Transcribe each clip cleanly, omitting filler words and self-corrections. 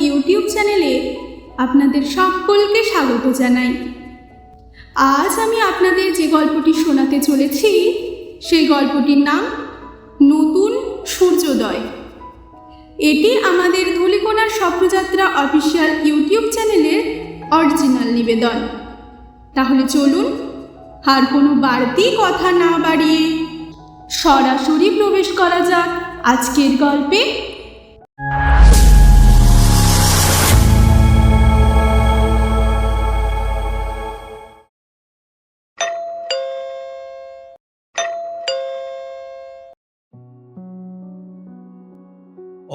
YouTube চ্যানেলে আপনাদের সকলকে স্বাগত জানাই। আজ আমি আপনাদের যে গল্পটি শোনাতে চলেছি সেই গল্পটির নাম নতুন সূর্যোদয়। এটি আমাদের ধূলিকণার স্বপ্নযাত্রা অফিসিয়াল ইউটিউব চ্যানেলের অরিজিনাল নিবেদন। তাহলে চলুন আর কোনো বাড়তি কথা না বাড়িয়ে সরাসরি প্রবেশ করা যাক আজকের গল্পে।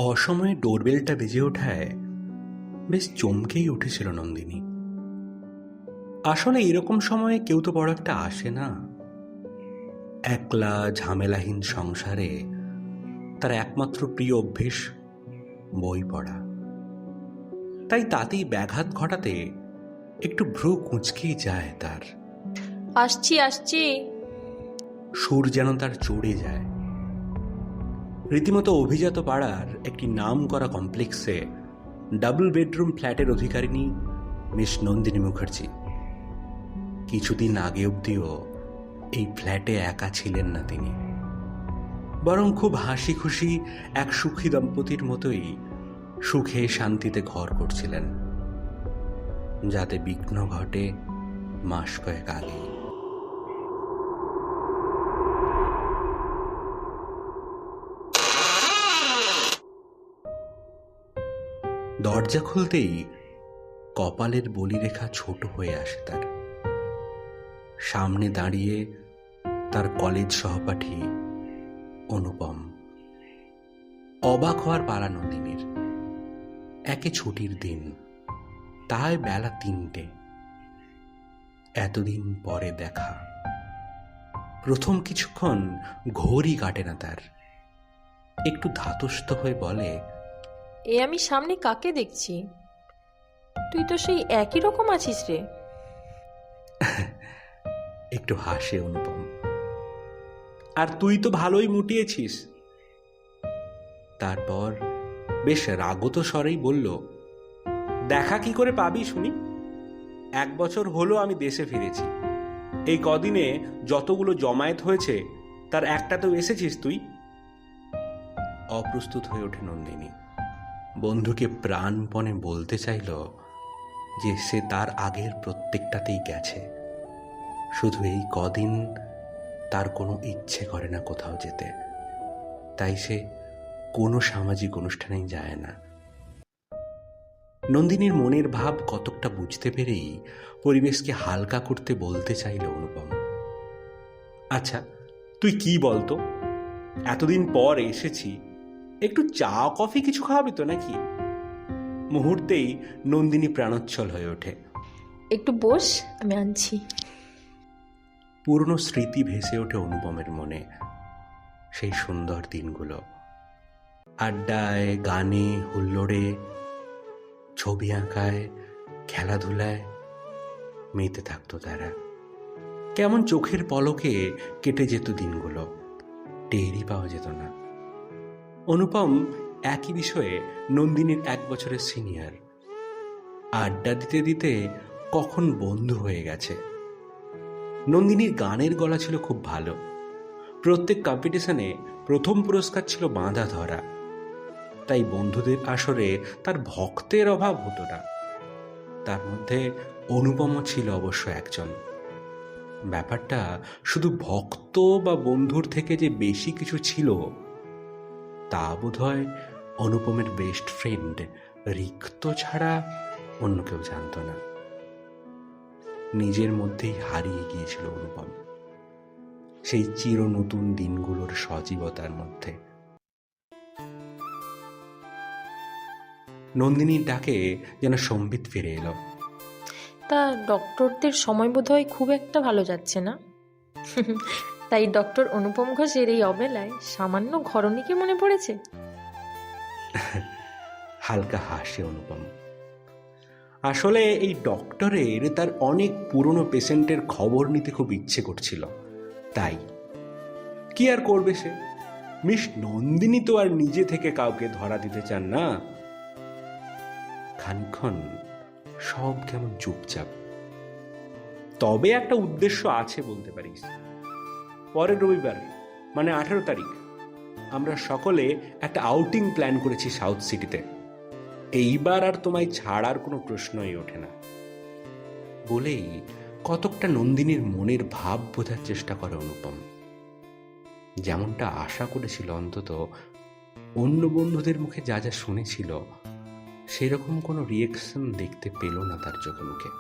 অসময়ে ডোরবেলটা বেজে ওঠায় বেশ চমকেই উঠেছিল নন্দিনী। আসলে এরকম সময়ে কেউ তো বড় একটা আসে না। একলা ঝামেলাহীন সংসারে তার একমাত্র প্রিয় অভ্যেস বই পড়া, তাই তাতেই ব্যাঘাত ঘটাতে একটু ভ্রু কুঁচকেই যায় তার। আসছি। সুর যেন তার চড়ে যায়। রীতিমতো অভিজাত পাড়ার একটি নাম করা কমপ্লেক্সে ডাবল বেডরুম ফ্ল্যাটের অধিকারিণী মিস নন্দিনী মুখার্জি। কিছুদিন আগে অবধিও এই ফ্ল্যাটে একা ছিলেন না তিনি, বরং খুব হাসি খুশি এক সুখী দম্পতির মতোই সুখে শান্তিতে ঘর করছিলেন, যাতে বিঘ্ন ঘটে মাস কয়েক আগে। দরজা খুলতেই কপালের বলিরেখা ছোট হয়ে আসে তার। সামনে দাঁড়িয়ে তার কলেজ সহপাঠী অনুপম। অবাক হওয়ার পালা নন্দিনীর। একে ছুটির দিন, তাই বেলা 3টে। এতদিন পরে দেখা। প্রথম কিছুক্ষণ ঘড়ি কাটে না তার। একটু ধাতস্থ হয়ে বলে, এ আমি সামনে কাকে দেখছি? তুই তো সেই একই রকম আছিস রে। একটু হাসে অনুপম। আর তুই তো ভালোই মুটিয়েছিস। তারপর বেশ রাগত স্বরেই বলল, দেখা কি করে পাবি শুনি? 1 বছর হলো আমি দেশে ফিরেছি। এই কদিনে যতগুলো জমায়েত হয়েছে তার একটাতেও এসেছিস তুই? অপ্রস্তুত হয়ে ওঠে নন্দিনী। বন্ধুকে প্রাণপণে বলতে চাইল যে সে তার আগের প্রত্যেকটাতেই গেছে, শুধু এই কদিন তার কোনো ইচ্ছে করে না কোথাও যেতে, তাই সে কোনো সামাজিক অনুষ্ঠানেই যায় না। নন্দিনীর মনের ভাব কতকটা বুঝতে পেরেই পরিবেশকে হালকা করতে বলতে চাইল অনুপম, আচ্ছা তুই কি বলতো, এতদিন পর এসেছি, একটু চা কফি কিছু খাওয়াবি তো নাকি? মুহূর্তেই নন্দিনী প্রাণোচ্ছল হয়ে ওঠে। একটু বস, আমি আনছি। পুরনো স্মৃতি ভেসে ওঠে অনুপমের মনে। সেই সুন্দর দিনগুলো, আড্ডায়, গানে, হুল্লোড়ে, ছবি আঁকায়, খেলাধুলায় মেতে থাকতো তারা। কেমন চোখের পলকে কেটে যেত দিনগুলো, টেরই পাওয়া যেত না। অনুপম একই বিষয়ে নন্দিনীর 1 বছরের সিনিয়র। আড্ডা দিতে দিতে কখন বন্ধু হয়ে গেছে। নন্দিনীর গানের গলা ছিল খুব ভালো। প্রত্যেক কম্পিটিশনে প্রথম পুরস্কার ছিল বাঁধা ধরা। তাই বন্ধুদের আসরে তার ভক্তের অভাব হতো না। তার মধ্যে অনুপমও ছিল অবশ্য একজন। ব্যাপারটা শুধু ভক্ত বা বন্ধুর থেকে যে বেশি কিছু ছিল তা বোধহয় অনুপমের বেস্ট ফ্রেন্ড রিক্ত ছাড়া অন্য কেউ জানত না। নিজের মধ্যেই হারিয়ে গিয়েছিল অনুপম সেই চির নতুন দিনগুলোর সজীবতার মধ্যে। নন্দিনীর ডাকে যেন সম্বিত ফিরে এলো। তা ডক্টরদের সময় বোধহয় খুব একটা ভালো যাচ্ছে না। তাই ডক্টর অনুপম ঘোষের এই অবেলায় সামান্য ঘরণীকে মনে পড়েছে। হালকা হাসে অনুপম। আসলে এই ডক্টরের তার অনেক পুরনো পেশেন্টের খবর নিতে খুব ইচ্ছে করছিল, তাই। কি আর করবে সে? মিস নন্দিনী তো আর নিজে থেকে কাউকে ধরা দিতে চান না। খানিকক্ষণ সব কেমন চুপচাপ। তবে একটা উদ্দেশ্য আছে বলতে পারিস। পরের রবিবার মানে 18 তারিখ আমরা সকলে একটা আউটিং প্ল্যান করেছি সাউথ সিটিতে। এইবার আর তোমায় ছাড়ার কোনো প্রশ্নই ওঠে না বলেই কতকটা নন্দিনীর মনের ভাব বোঝার চেষ্টা করে অনুপম। যেমনটা আশা করেছিল, অন্তত অন্য বন্ধুদের মুখে যা যা শুনেছিল সেরকম কোনো রিয়েকশন দেখতে পেল না তার চোখে মুখে।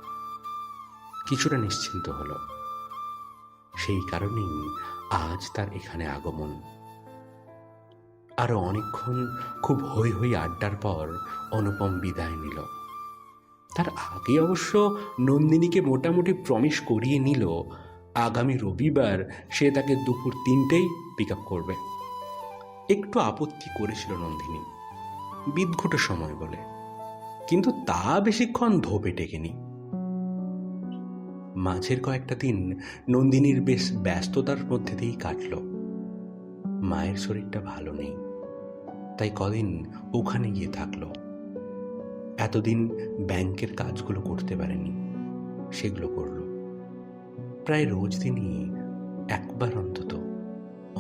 কিছুটা নিশ্চিন্ত হলো। সেই কারণেই আজ তার এখানে আগমন। আরো অনেকক্ষণ খুব হই হই আড্ডার পর অনুপম বিদায় নিল। তার আগে অবশ্য নন্দিনীকে মোটামুটি প্রমিস করিয়ে নিল আগামী রবিবার সে তাকে দুপুর 3টেই পিক আপ করবে। একটু আপত্তি করেছিল নন্দিনী, বিদঘুটে সময় বলে, কিন্তু তা বেশিক্ষণ ধোপে টেকেনি। মাঝের কয়েকটা দিন নন্দিনীর বেশ ব্যস্ততার মধ্যে দিয়েই কাটল। মায়ের শরীরটা ভালো নেই, তাই কদিন ওখানে গিয়ে থাকলো। এতদিন ব্যাংকের কাজগুলো করতে পারেনি, সেগুলো করল। প্রায় রোজ দিনই একবার অন্তত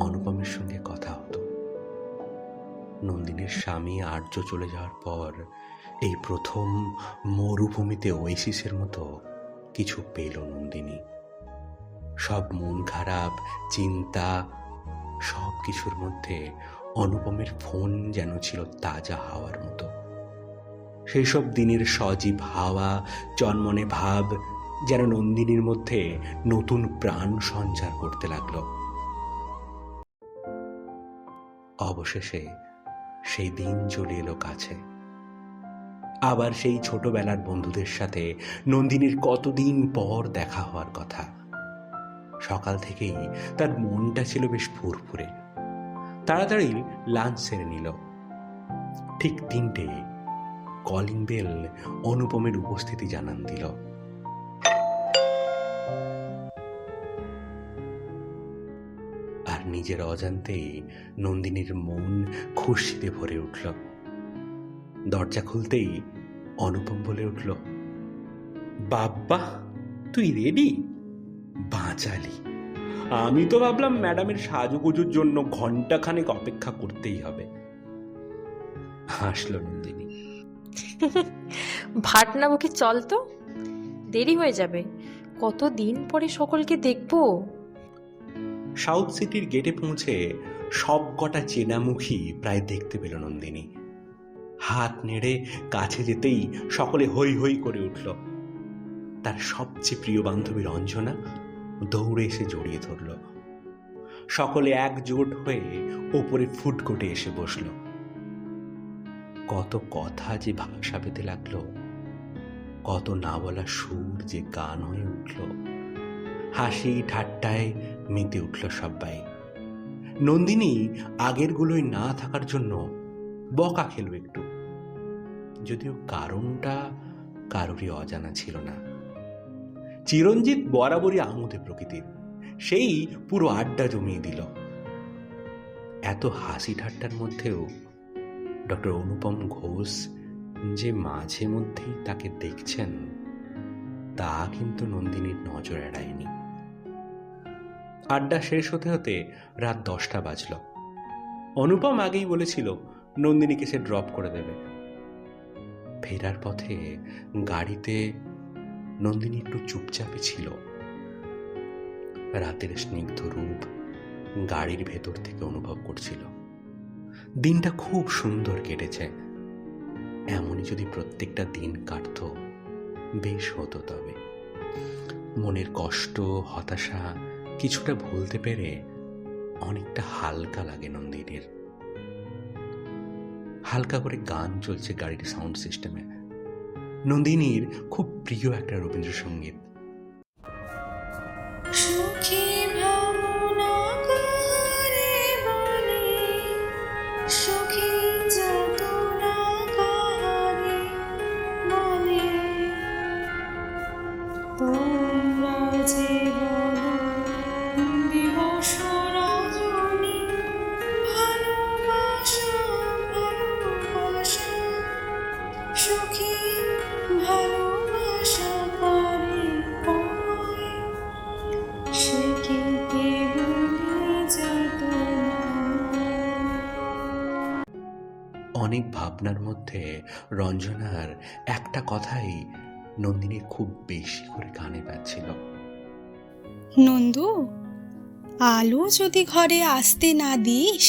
অনুপমের সঙ্গে কথা হতো। নন্দিনীর স্বামী আর্য চলে যাওয়ার পর এই প্রথম মরুভূমিতে ওয়েসিসের মতো কিছু পেল নন্দিনী। সব মন খারাপ, চিন্তা, সব কিছুর মধ্যে অনুপমের ফোন যেন ছিল তাজা হাওয়ার মতো। সেই সব দিনের সজীব হাওয়া, চনমনে ভাব যেন নন্দিনীর মধ্যে নতুন প্রাণ সঞ্চার করতে লাগলো। অবশেষে সেই দিন চলে এলো কাছে। আবার সেই ছোটবেলার বন্ধুদের সাথে নন্দিনীর কতদিন পর দেখা হওয়ার কথা। সকাল থেকেই তার মনটা ছিল বেশ ফুরফুরে। তাড়াতাড়ি লাঞ্চ সেরে নিল। ঠিক 3টে কলিং বেল অনুপমের উপস্থিতি জানান দিল। আর নিজের অজান্তেই নন্দিনীর মন খুশিতে ভরে উঠল। দরজা খুলতেই অনুপম বলে উঠল, বাব্বা তুই রেডি? বাঁচালি। আমি তো ভাবলাম ম্যাডামের সাজুগুজুর জন্য ঘন্টাখানেক অপেক্ষা করতেই হবে। হাসল নন্দিনী। ভাট না বকে চল তো, দেরি হয়ে যাবে। কতদিন পরে সকলকে দেখবো। সাউথ সিটির গেটে পৌঁছে সব কটা চেনামুখী প্রায় দেখতে পেল নন্দিনী। হাত নেড়ে কাছে যেতেই সকলে হই হই করে উঠল। তার সবচেয়ে প্রিয় বান্ধবী রঞ্জনা দৌড়ে এসে জড়িয়ে ধরল। সকলে একজোট হয়ে ওপরে ফুটকোটে এসে বসল। কত কথা যে ভাষা পেতে লাগলো, কত না বলা সুর যে গান হয়ে উঠল। হাসি ঠাট্টায় মেতে উঠল সবাই। নন্দিনী আগেরগুলোই না থাকার জন্য বকা খেল একটু, যদিও কারণটা কারোরই অজানা ছিল না। চিরঞ্জিত বরাবরই আমোদে প্রকৃতির, সেই পুরো আড্ডা জমিয়ে দিল। এত হাসি ঠাট্টার মধ্যেও ডক্টর অনুপম ঘোষ যে মাঝে মধ্যেই তাকে দেখছেন তা কিন্তু নন্দিনীর নজর এড়ায়নি। আড্ডা শেষ হতে হতে রাত 10টা বাজল। অনুপম আগেই বলেছিল নন্দিনীকে সে ড্রপ করে দেবে। ফেরার পথে গাড়িতে নন্দিনী একটু চুপচাপই ছিল। রাতের স্নিগ্ধ রূপ গাড়ির ভেতর থেকে অনুভব করছিল। দিনটা খুব সুন্দর কেটেছে। এমনই যদি প্রত্যেকটা দিন কাটত বেশ হতো। তবে মনের কষ্ট, হতাশা কিছুটা ভুলতে পেরে অনেকটা হালকা লাগে নন্দিনীর। হালকা করে গান চলছে গাড়ির সাউন্ড সিস্টেমে। নন্দিনীর খুব প্রিয় একটা রবীন্দ্রসঙ্গীত। সুখী ভাবনা কাহারে বলে, সুখী যাতনা কাহারে বলে, তোমরা যে বলো দিবস রজনী, ভালোবাসা ভালোবাসা সুখী ভালোবাসা করে কয়, সে কি কেবলই যাতনা। অনেক ভাবনার মধ্যে রঞ্জনার একটা কথাই নন্দিনীর খুব বেশি করে কানে বাজছিল। নন্দু, আলো যদি ঘরে আসতে না দিস,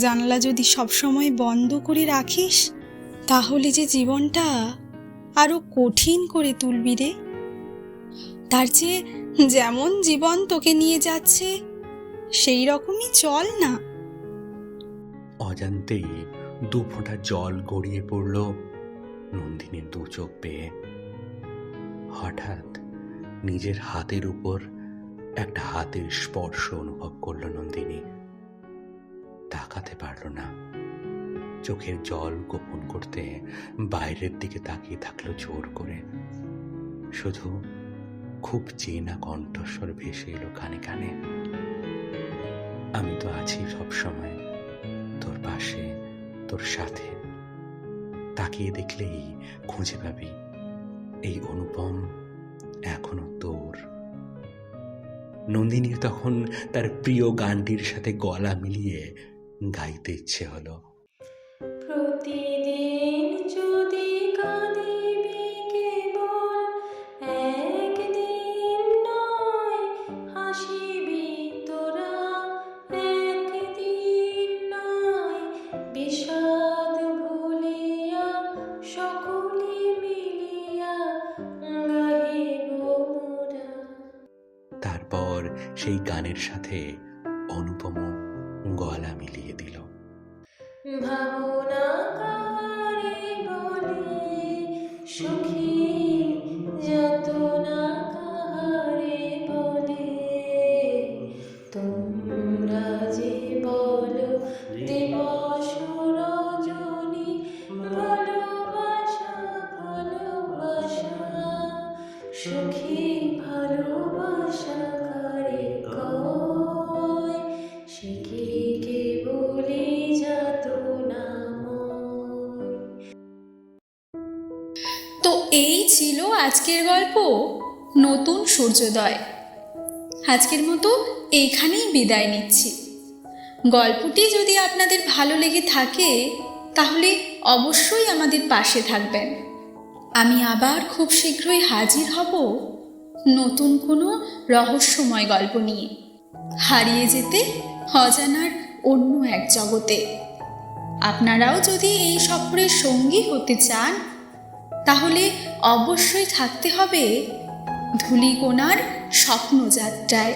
জানলা যদি সবসময় বন্ধ করে রাখিস, তাহলে যে জীবনটা আরো কঠিন করে তুলবি রে। তার চেয়ে যেমন জীবন তোকে নিয়ে যাচ্ছে সেই রকমই চল না। অজান্তেই দু ফোঁটা জল গড়িয়ে পড়ল নন্দিনীর দু চোখ বেয়ে। হঠাৎ নিজের হাতের উপর একটা হাতের স্পর্শ অনুভব করল নন্দিনী। তাকাতে পারল না, চোখের জল গোপন করতে বাইরের দিকে তাকিয়ে থাকলো জোর করে। শুধু খুব চেনা কণ্ঠস্বর ভেসে এলো কানে কানে, আমি তো আছি সব সময় তোর পাশে, তোর সাথে। তাকিয়ে দেখলেই খুঁজে পাবি এই অনুপম এখনো তোর। নন্দিনীর তখন তার প্রিয় গানটির সাথে গলা মিলিয়ে গাইতে ইচ্ছে হলো। প্রতিদিন যদি কাঁদিবি কেবল, একদিন নয় হাসিবি তোরা, একদিন নয় বিষাদ ভুলিয়া সকলে মিলিয়া গাহিব মোরা। তারপর সেই গানের সাথে অনুপম গলা মিলিয়ে দিল। ভাবনা কারে বলে সুখী, যাতনা কারে বলে, তোমরা যে বলো দিবস রজনী, ভালোবাসা ভালোবাসা, সুখী ভালোবাসা কারে কয়, সে কি কেবলই যাতনাময়। তো এই ছিল আজকের গল্প নতুন সূর্যোদয়। আজকের মতো এইখানেই বিদায় নিচ্ছি। গল্পটি যদি আপনাদের ভালো লেগে থাকে তাহলে অবশ্যই আমাদের পাশে থাকবেন। আমি আবার খুব শীঘ্রই হাজির হব নতুন কোনো রহস্যময় গল্প নিয়ে, হারিয়ে যেতে অজানার অন্য এক জগতে। আপনারাও যদি এই সফরের সঙ্গী হতে চান তাহলে অবশ্যই থাকতে হবে ধূলিকোণার স্বপ্নযাত্রায়।